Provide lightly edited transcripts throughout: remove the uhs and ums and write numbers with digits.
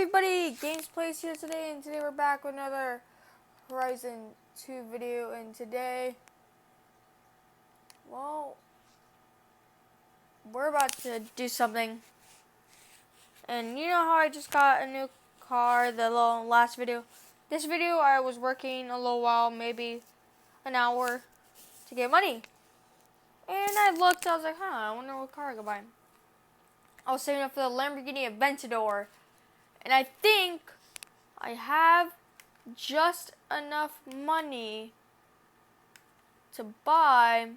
everybody, Games Plays here today, and today we're back with another Horizon 2 video, and today, well, we're about to do something. And you know how I just got a new car, the last video? This video I was working a little while, maybe an hour, to get money. And I looked, I was like, I wonder what car I could buy. I was saving up for the Lamborghini Aventador. And I think I have just enough money to buy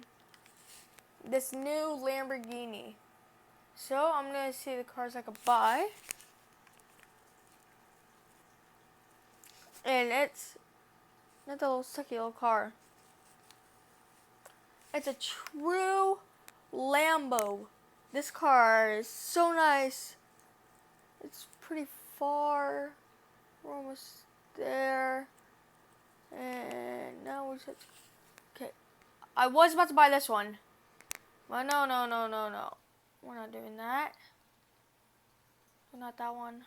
this new Lamborghini. So I'm going to see the cars I could buy. And it's not the little sucky little car. It's a true Lambo. This car is so nice. It's pretty far. We're almost there. And now we should. Okay. I was about to buy this one. But no. We're not doing that. Not that one.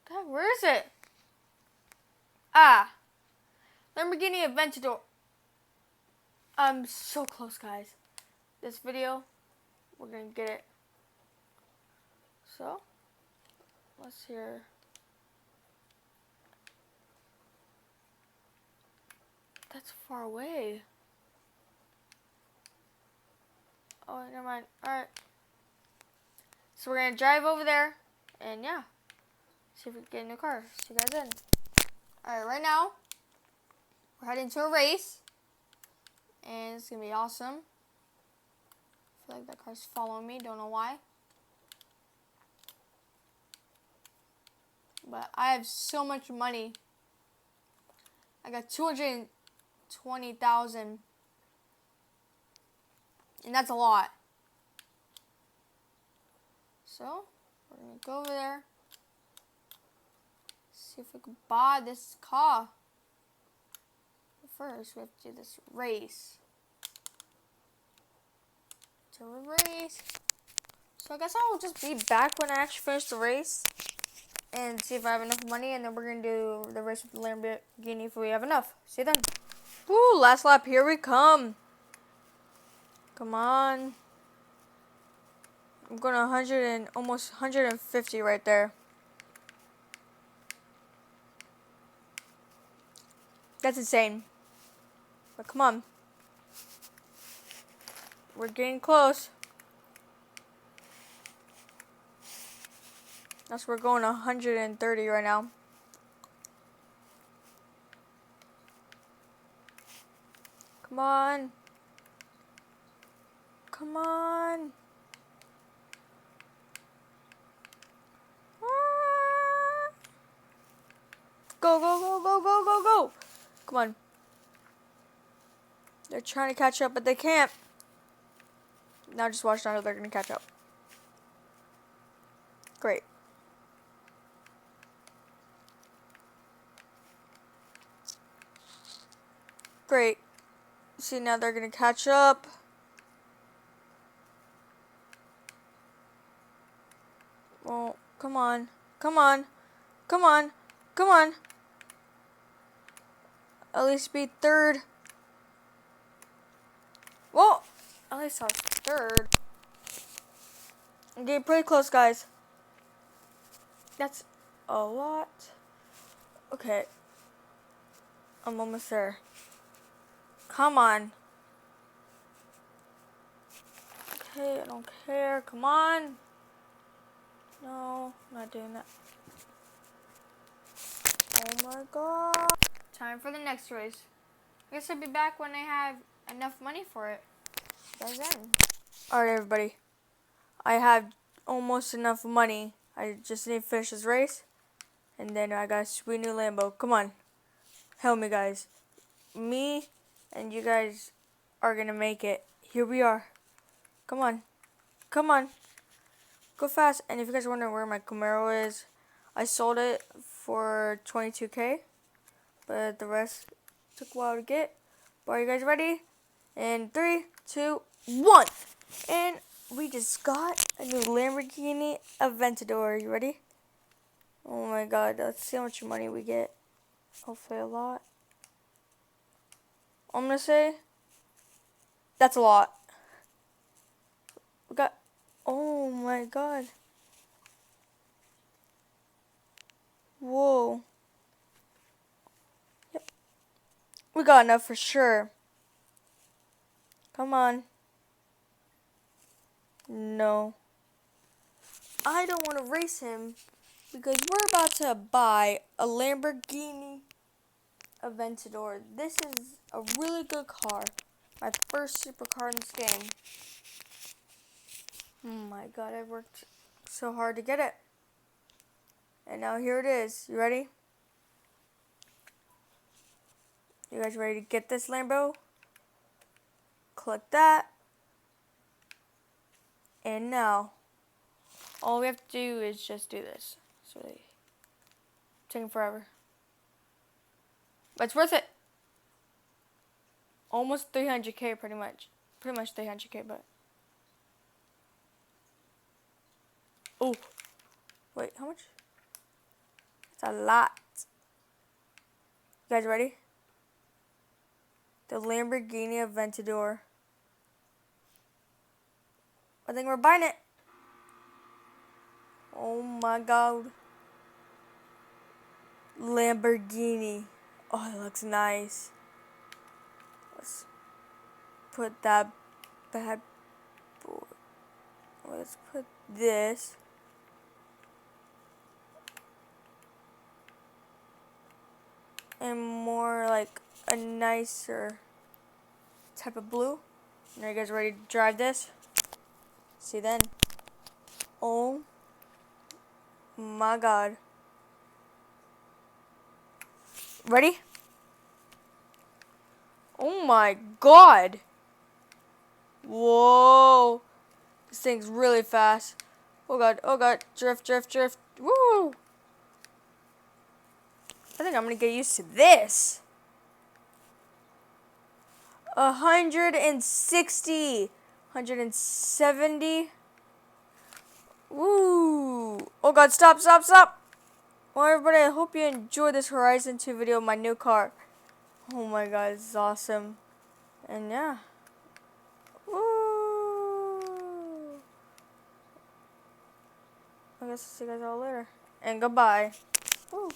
God, where is it? Lamborghini Aventador. I'm so close, guys. This video, we're gonna get it. So, let's hear. That's far away. Oh, never mind. Alright. So we're gonna drive over there and yeah. See if we can get a new car. See you guys then. Alright, right now we're heading to a race. And it's gonna be awesome. I feel like that car's following me, don't know why. But I have so much money. I got 220,000. And that's a lot. So, we're gonna go over there. See if we can buy this car. But first, we have to do this race. To a race. So I guess I will just be back when I actually finish the race. And see if I have enough money. And then we're gonna do the race with the Lamborghini if we have enough. See you then. Woo, last lap, here we come. Come on. I'm going 100 and almost 150 right there. That's insane. But come on. We're getting close. That's we're going 130 right now. Come on. Come on. Go. Come on. They're trying to catch up, but they can't. Now just watch now, they're going to catch up. Great. Great. See, now they're going to catch up. Well, come on. At least be third. Well, at least I was third. I'm getting pretty close, guys. That's a lot. Okay. I'm almost there. Come on. Okay, I don't care. Come on. No, I'm not doing that. Oh my god. Time for the next race. I guess I'll be back when I have enough money for it. Guys, then. Alright, everybody. I have almost enough money. I just need to finish this race. And then I got a sweet new Lambo. Come on. Help me, guys. Me and you guys are going to make it. Here we are. Come on. Go fast. And if you guys are wondering where my Camaro is, I sold it for $22K. But the rest took a while to get. But are you guys ready? In 3, 2, 1. And we just got a new Lamborghini Aventador. You ready? Oh my god, let's see how much money we get. Hopefully a lot. I'm gonna say that's a lot. We got, oh my god. Whoa. Yep. We got enough for sure. Come on. No. I don't want to race him because we're about to buy a Lamborghini Aventador. This is a really good car. My first supercar in this game. Oh my god, I worked so hard to get it. And now here it is. You ready? You guys ready to get this Lambo? Click that. And now, all we have to do is just do this. It's really taking forever. But it's worth it. Almost 300K pretty much. Pretty much 300K, but. Oh. Wait, how much? It's a lot. You guys ready? The Lamborghini Aventador. I think we're buying it. Oh my god. Lamborghini. Oh, it looks nice. Let's put that bad boy. Let's put this. And more like a nicer type of blue. Are you guys ready to drive this? See then. Oh my god. Ready? Oh my god. Whoa. This thing's really fast. Oh god, oh god. Drift, drift, drift. Woo. I think I'm gonna get used to this. 160. 170. Woo. Oh god, stop, stop, stop. Well, everybody, I hope you enjoyed this Horizon 2 video of my new car. Oh my god, this is awesome. And yeah. Woo. I guess I'll see you guys all later. And goodbye. Woo.